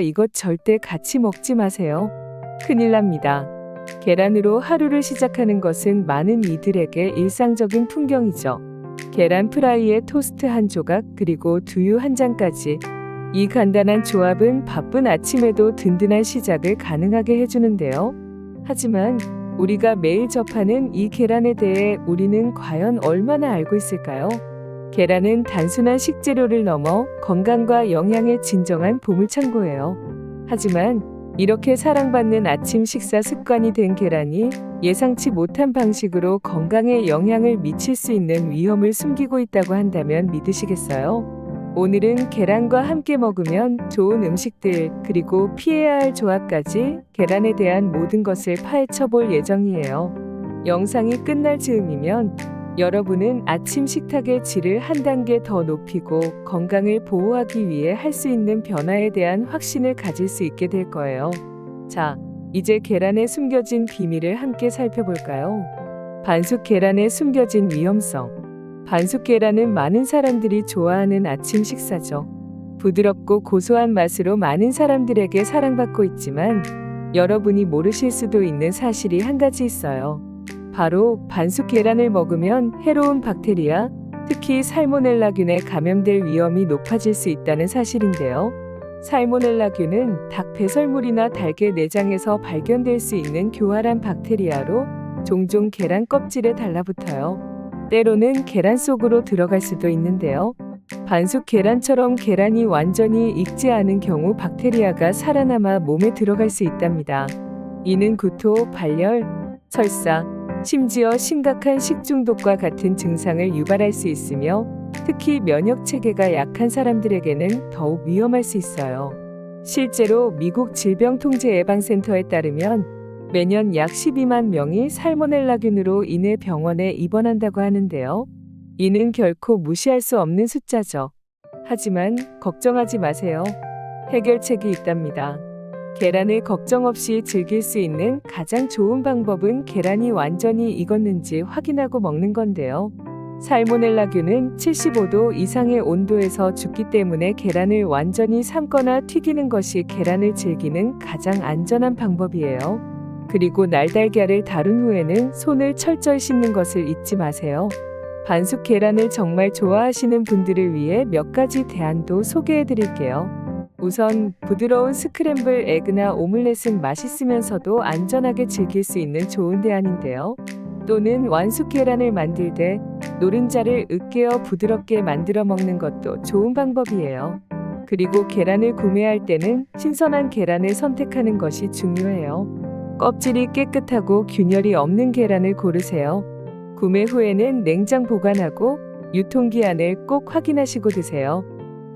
이것 절대 같이 먹지 마세요. 큰일 납니다. 계란으로 하루를 시작하는 것은 많은 이들에게 일상적인 풍경이죠. 계란 프라이에 토스트 한 조각 그리고 두유 한 잔까지. 이 간단한 조합은 바쁜 아침에도 든든한 시작을 가능하게 해주는데요. 하지만 우리가 매일 접하는 이 계란에 대해 우리는 과연 얼마나 알고 있을까요? 계란은 단순한 식재료를 넘어 건강과 영양의 진정한 보물창고예요. 하지만 이렇게 사랑받는 아침 식사 습관이 된 계란이 예상치 못한 방식으로 건강에 영향을 미칠 수 있는 위험을 숨기고 있다고 한다면 믿으시겠어요? 오늘은 계란과 함께 먹으면 좋은 음식들, 그리고 피해야 할 조합까지 계란에 대한 모든 것을 파헤쳐 볼 예정이에요. 영상이 끝날 즈음이면 여러분은 아침 식탁의 질을 한 단계 더 높이고 건강을 보호하기 위해 할 수 있는 변화에 대한 확신을 가질 수 있게 될 거예요. 자, 이제 계란에 숨겨진 비밀을 함께 살펴볼까요? 반숙 계란의 숨겨진 위험성. 반숙 계란은 많은 사람들이 좋아하는 아침 식사죠. 부드럽고 고소한 맛으로 많은 사람들에게 사랑받고 있지만 여러분이 모르실 수도 있는 사실이 한 가지 있어요. 바로 반숙 계란을 먹으면 해로운 박테리아, 특히 살모넬라균에 감염될 위험이 높아질 수 있다는 사실인데요. 살모넬라균은 닭 배설물이나 닭의 내장에서 발견될 수 있는 교활한 박테리아로 종종 계란 껍질에 달라붙어요. 때로는 계란 속으로 들어갈 수도 있는데요. 반숙 계란처럼 계란이 완전히 익지 않은 경우 박테리아가 살아남아 몸에 들어갈 수 있답니다. 이는 구토, 발열, 설사, 심지어 심각한 식중독과 같은 증상을 유발할 수 있으며 특히 면역 체계가 약한 사람들에게는 더욱 위험할 수 있어요. 실제로 미국 질병통제예방센터에 따르면 매년 약 12만 명이 살모넬라균으로 인해 병원에 입원한다고 하는데요. 이는 결코 무시할 수 없는 숫자죠. 하지만 걱정하지 마세요. 해결책이 있답니다. 계란을 걱정 없이 즐길 수 있는 가장 좋은 방법은 계란이 완전히 익었는지 확인하고 먹는 건데요. 살모넬라균은 75도 이상의 온도에서 죽기 때문에 계란을 완전히 삶거나 튀기는 것이 계란을 즐기는 가장 안전한 방법이에요. 그리고 날달걀을 다룬 후에는 손을 철저히 씻는 것을 잊지 마세요. 반숙 계란을 정말 좋아하시는 분들을 위해 몇 가지 대안도 소개해 드릴게요. 우선 부드러운 스크램블 에그나 오믈렛은 맛있으면서도 안전하게 즐길 수 있는 좋은 대안인데요. 또는 완숙 계란을 만들 때 노른자를 으깨어 부드럽게 만들어 먹는 것도 좋은 방법이에요. 그리고 계란을 구매할 때는 신선한 계란을 선택하는 것이 중요해요. 껍질이 깨끗하고 균열이 없는 계란을 고르세요. 구매 후에는 냉장 보관하고 유통기한을 꼭 확인하시고 드세요.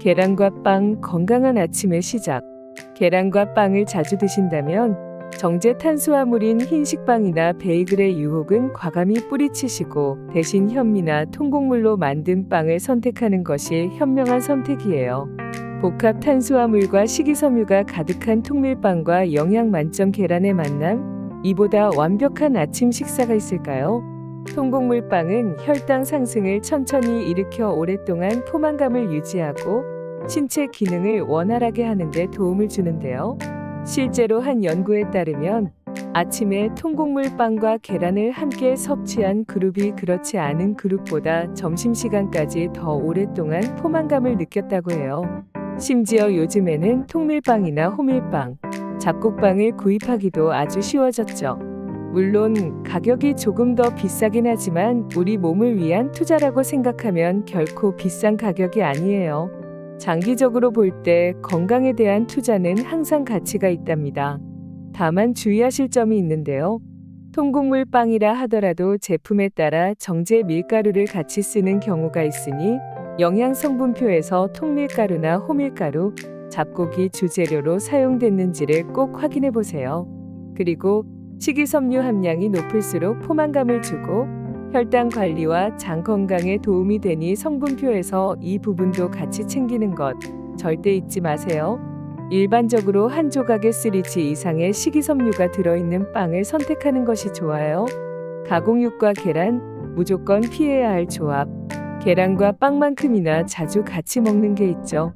계란과 빵, 건강한 아침의 시작. 계란과 빵을 자주 드신다면 정제 탄수화물인 흰식빵이나 베이글의 유혹은 과감히 뿌리치시고 대신 현미나 통곡물로 만든 빵을 선택하는 것이 현명한 선택이에요. 복합 탄수화물과 식이섬유가 가득한 통밀빵과 영양 만점 계란의 만남, 이보다 완벽한 아침 식사가 있을까요? 통곡물빵은 혈당 상승을 천천히 일으켜 오랫동안 포만감을 유지하고 신체 기능을 원활하게 하는 데 도움을 주는데요. 실제로 한 연구에 따르면 아침에 통곡물빵과 계란을 함께 섭취한 그룹이 그렇지 않은 그룹보다 점심시간까지 더 오랫동안 포만감을 느꼈다고 해요. 심지어 요즘에는 통밀빵이나 호밀빵, 잡곡빵을 구입하기도 아주 쉬워졌죠. 물론 가격이 조금 더 비싸긴 하지만 우리 몸을 위한 투자라고 생각하면 결코 비싼 가격이 아니에요. 장기적으로 볼 때 건강에 대한 투자는 항상 가치가 있답니다. 다만 주의하실 점이 있는데요. 통곡물 빵이라 하더라도 제품에 따라 정제 밀가루를 같이 쓰는 경우가 있으니 영양 성분표에서 통밀가루나 호밀가루, 잡곡이 주재료로 사용됐는지를 꼭 확인해 보세요. 그리고 식이섬유 함량이 높을수록 포만감을 주고 혈당 관리와 장 건강에 도움이 되니 성분표에서 이 부분도 같이 챙기는 것 절대 잊지 마세요. 일반적으로 한 조각에 3G 이상의 식이섬유가 들어있는 빵을 선택하는 것이 좋아요. 가공육과 계란, 무조건 피해야 할 조합. 계란과 빵만큼이나 자주 같이 먹는 게 있죠.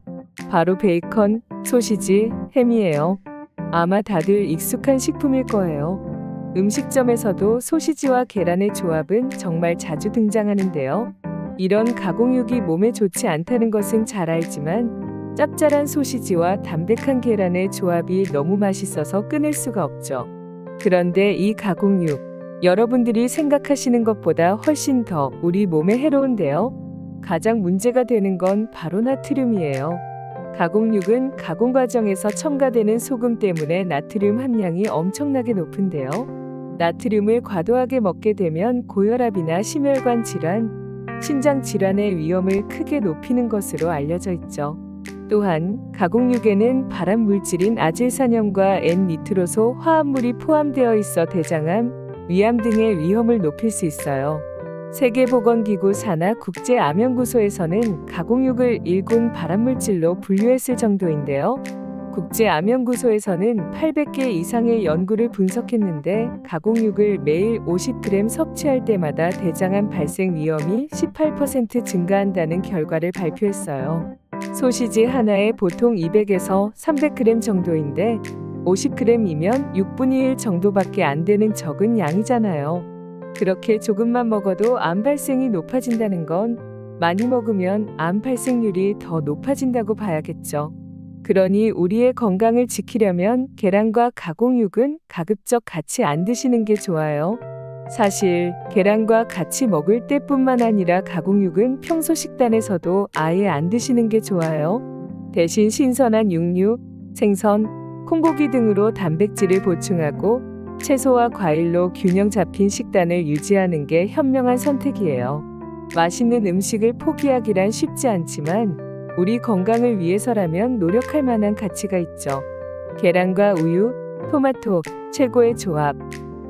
바로 베이컨, 소시지, 햄이에요. 아마 다들 익숙한 식품일 거예요. 음식점에서도 소시지와 계란의 조합은 정말 자주 등장하는데요. 이런 가공육이 몸에 좋지 않다는 것은 잘 알지만 짭짤한 소시지와 담백한 계란의 조합이 너무 맛있어서 끊을 수가 없죠. 그런데 이 가공육, 여러분들이 생각하시는 것보다 훨씬 더 우리 몸에 해로운데요. 가장 문제가 되는 건 바로 나트륨이에요. 가공육은 가공 과정에서 첨가되는 소금 때문에 나트륨 함량이 엄청나게 높은데요. 나트륨을 과도하게 먹게 되면 고혈압이나 심혈관 질환, 신장 질환의 위험을 크게 높이는 것으로 알려져 있죠. 또한 가공육에는 발암 물질인 아질산염과 N니트로소 화합물이 포함되어 있어 대장암, 위암 등의 위험을 높일 수 있어요. 세계보건기구 산하 국제암연구소에서는 가공육을 1군 발암물질로 분류했을 정도인데요. 국제암연구소에서는 800개 이상의 연구를 분석했는데 가공육을 매일 50g 섭취할 때마다 대장암 발생 위험이 18% 증가한다는 결과를 발표했어요. 소시지 하나에 보통 200에서 300g 정도인데 50g이면 6분의 1 정도밖에 안 되는 적은 양이잖아요. 그렇게 조금만 먹어도 암 발생이 높아진다는 건 많이 먹으면 암 발생률이 더 높아진다고 봐야겠죠. 그러니 우리의 건강을 지키려면 계란과 가공육은 가급적 같이 안 드시는 게 좋아요. 사실 계란과 같이 먹을 때뿐만 아니라 가공육은 평소 식단에서도 아예 안 드시는 게 좋아요. 대신 신선한 육류, 생선, 콩고기 등으로 단백질을 보충하고 채소와 과일로 균형 잡힌 식단을 유지하는 게 현명한 선택이에요. 맛있는 음식을 포기하기란 쉽지 않지만 우리 건강을 위해서라면 노력할 만한 가치가 있죠. 계란과 우유, 토마토, 최고의 조합.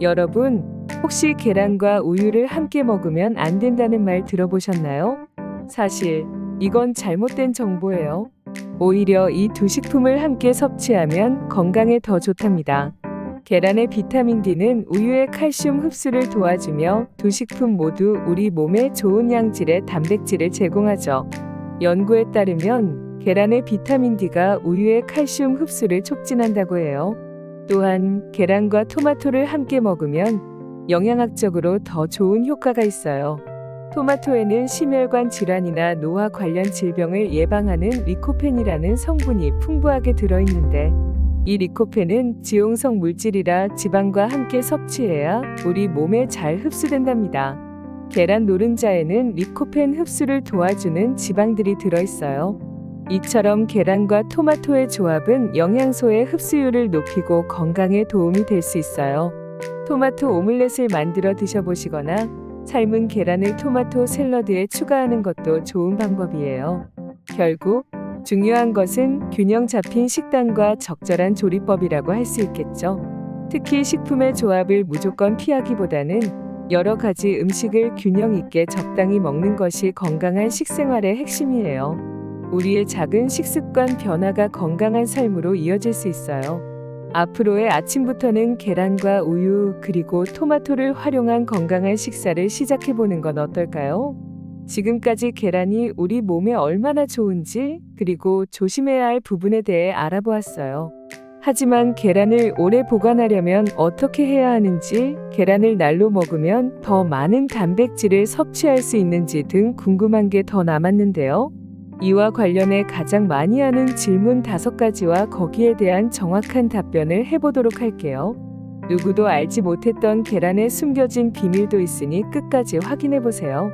여러분, 혹시 계란과 우유를 함께 먹으면 안 된다는 말 들어보셨나요? 사실 이건 잘못된 정보예요. 오히려 이 두 식품을 함께 섭취하면 건강에 더 좋답니다. 계란의 비타민 D는 우유의 칼슘 흡수를 도와주며 두 식품 모두 우리 몸에 좋은 양질의 단백질을 제공하죠. 연구에 따르면 계란의 비타민 D가 우유의 칼슘 흡수를 촉진한다고 해요. 또한 계란과 토마토를 함께 먹으면 영양학적으로 더 좋은 효과가 있어요. 토마토에는 심혈관 질환이나 노화 관련 질병을 예방하는 리코펜이라는 성분이 풍부하게 들어있는데 이 리코펜은 지용성 물질이라 지방과 함께 섭취해야 우리 몸에 잘 흡수된답니다. 계란 노른자에는 리코펜 흡수를 도와주는 지방들이 들어있어요. 이처럼 계란과 토마토의 조합은 영양소의 흡수율을 높이고 건강에 도움이 될 수 있어요. 토마토 오믈렛을 만들어 드셔보시거나 삶은 계란을 토마토 샐러드에 추가하는 것도 좋은 방법이에요. 결국 중요한 것은 균형 잡힌 식단과 적절한 조리법이라고 할 수 있겠죠. 특히 식품의 조합을 무조건 피하기보다는 여러 가지 음식을 균형 있게 적당히 먹는 것이 건강한 식생활의 핵심이에요. 우리의 작은 식습관 변화가 건강한 삶으로 이어질 수 있어요. 앞으로의 아침부터는 계란과 우유 그리고 토마토를 활용한 건강한 식사를 시작해보는 건 어떨까요? 지금까지 계란이 우리 몸에 얼마나 좋은지 그리고 조심해야 할 부분에 대해 알아보았어요. 하지만 계란을 오래 보관하려면 어떻게 해야 하는지, 계란을 날로 먹으면 더 많은 단백질을 섭취할 수 있는지 등 궁금한 게 더 남았는데요. 이와 관련해 가장 많이 하는 질문 5가지와 거기에 대한 정확한 답변을 해보도록 할게요. 누구도 알지 못했던 계란에 숨겨진 비밀도 있으니 끝까지 확인해보세요.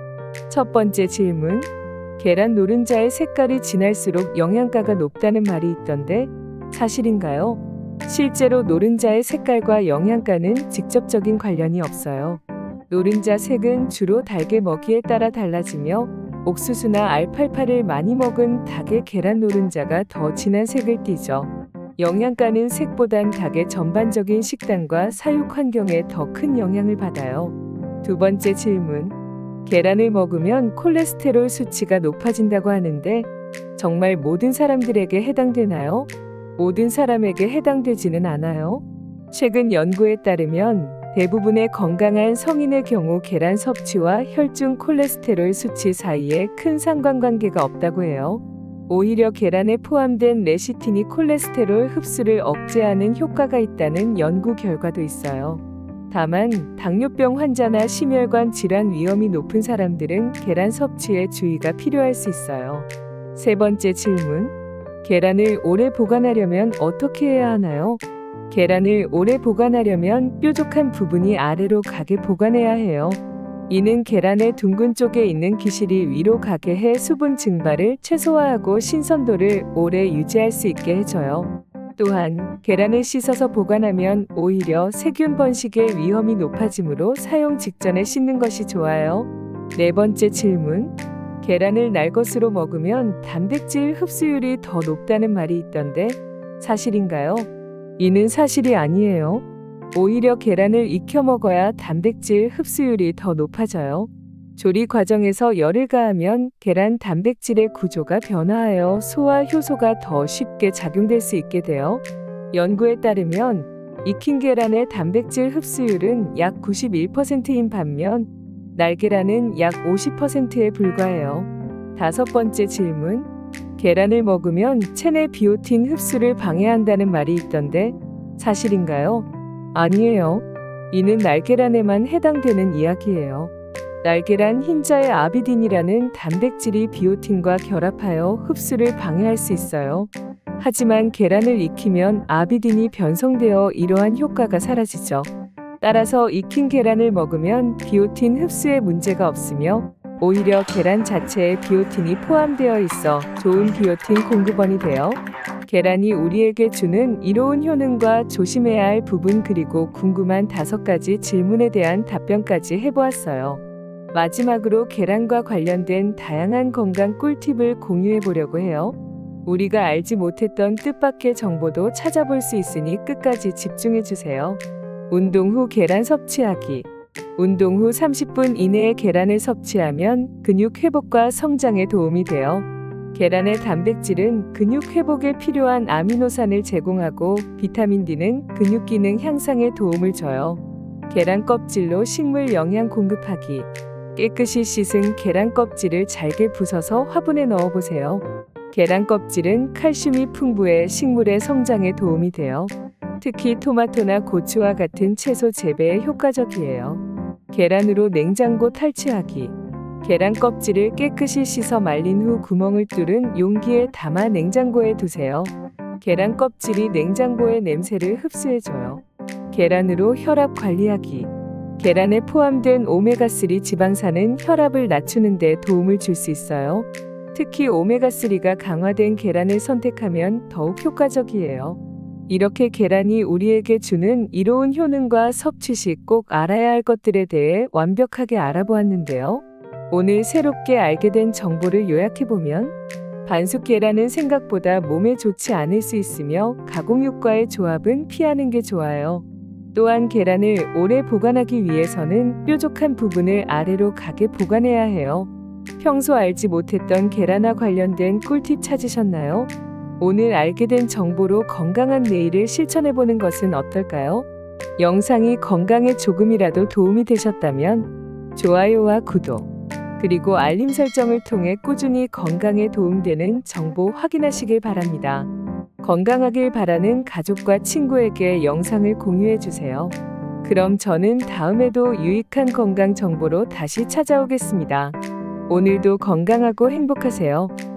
첫 번째 질문. 계란 노른자의 색깔이 진할수록 영양가가 높다는 말이 있던데 사실인가요? 실제로 노른자의 색깔과 영양가는 직접적인 관련이 없어요. 노른자 색은 주로 닭의 먹이에 따라 달라지며 옥수수나 알팔파를 많이 먹은 닭의 계란 노른자가 더 진한 색을 띠죠. 영양가는 색보단 닭의 전반적인 식단과 사육 환경에 더 큰 영향을 받아요. 두 번째 질문. 계란을 먹으면 콜레스테롤 수치가 높아진다고 하는데 정말 모든 사람들에게 해당되나요? 모든 사람에게 해당되지는 않아요. 최근 연구에 따르면 대부분의 건강한 성인의 경우 계란 섭취와 혈중 콜레스테롤 수치 사이에 큰 상관관계가 없다고 해요. 오히려 계란에 포함된 레시틴이 콜레스테롤 흡수를 억제하는 효과가 있다는 연구 결과도 있어요. 다만 당뇨병 환자나 심혈관 질환 위험이 높은 사람들은 계란 섭취에 주의가 필요할 수 있어요. 세 번째 질문. 계란을 오래 보관하려면 어떻게 해야 하나요? 계란을 오래 보관하려면 뾰족한 부분이 아래로 가게 보관해야 해요. 이는 계란의 둥근 쪽에 있는 기실이 위로 가게 해 수분 증발을 최소화하고 신선도를 오래 유지할 수 있게 해줘요. 또한 계란을 씻어서 보관하면 오히려 세균 번식의 위험이 높아지므로 사용 직전에 씻는 것이 좋아요. 네 번째 질문. 계란을 날 것으로 먹으면 단백질 흡수율이 더 높다는 말이 있던데 사실인가요? 이는 사실이 아니에요. 오히려 계란을 익혀 먹어야 단백질 흡수율이 더 높아져요. 조리 과정에서 열을 가하면 계란 단백질의 구조가 변화하여 소화 효소가 더 쉽게 작용될 수 있게 돼요. 연구에 따르면 익힌 계란의 단백질 흡수율은 약 91%인 반면 날계란은 약 50%에 불과해요. 다섯 번째 질문. 계란을 먹으면 체내 비오틴 흡수를 방해한다는 말이 있던데 사실인가요? 아니에요. 이는 날계란에만 해당되는 이야기예요. 날계란 흰자의 아비딘이라는 단백질이 비오틴과 결합하여 흡수를 방해할 수 있어요. 하지만 계란을 익히면 아비딘이 변성되어 이러한 효과가 사라지죠. 따라서 익힌 계란을 먹으면 비오틴 흡수에 문제가 없으며 오히려 계란 자체에 비오틴이 포함되어 있어 좋은 비오틴 공급원이 되어 계란이 우리에게 주는 이로운 효능과 조심해야 할 부분 그리고 궁금한 5가지 질문에 대한 답변까지 해보았어요. 마지막으로 계란과 관련된 다양한 건강 꿀팁을 공유해 보려고 해요. 우리가 알지 못했던 뜻밖의 정보도 찾아볼 수 있으니 끝까지 집중해 주세요. 운동 후 계란 섭취하기. 운동 후 30분 이내에 계란을 섭취하면 근육 회복과 성장에 도움이 돼요. 계란의 단백질은 근육 회복에 필요한 아미노산을 제공하고 비타민 D는 근육 기능 향상에 도움을 줘요. 계란 껍질로 식물 영양 공급하기. 깨끗이 씻은 계란 껍질을 잘게 부숴서 화분에 넣어보세요. 계란 껍질은 칼슘이 풍부해 식물의 성장에 도움이 돼요. 특히 토마토나 고추와 같은 채소 재배에 효과적이에요. 계란으로 냉장고 탈취하기. 계란 껍질을 깨끗이 씻어 말린 후 구멍을 뚫은 용기에 담아 냉장고에 두세요. 계란 껍질이 냉장고의 냄새를 흡수해줘요. 계란으로 혈압 관리하기. 계란에 포함된 오메가3 지방산은 혈압을 낮추는 데 도움을 줄 수 있어요. 특히 오메가3가 강화된 계란을 선택하면 더욱 효과적이에요. 이렇게 계란이 우리에게 주는 이로운 효능과 섭취 시 꼭 알아야 할 것들에 대해 완벽하게 알아보았는데요. 오늘 새롭게 알게 된 정보를 요약해보면 반숙 계란은 생각보다 몸에 좋지 않을 수 있으며 가공육과의 조합은 피하는 게 좋아요. 또한 계란을 오래 보관하기 위해서는 뾰족한 부분을 아래로 가게 보관해야 해요. 평소 알지 못했던 계란과 관련된 꿀팁 찾으셨나요? 오늘 알게 된 정보로 건강한 내일을 실천해보는 것은 어떨까요? 영상이 건강에 조금이라도 도움이 되셨다면 좋아요와 구독, 그리고 알림 설정을 통해 꾸준히 건강에 도움되는 정보 확인하시길 바랍니다. 건강하길 바라는 가족과 친구에게 영상을 공유해주세요. 그럼 저는 다음에도 유익한 건강 정보로 다시 찾아오겠습니다. 오늘도 건강하고 행복하세요.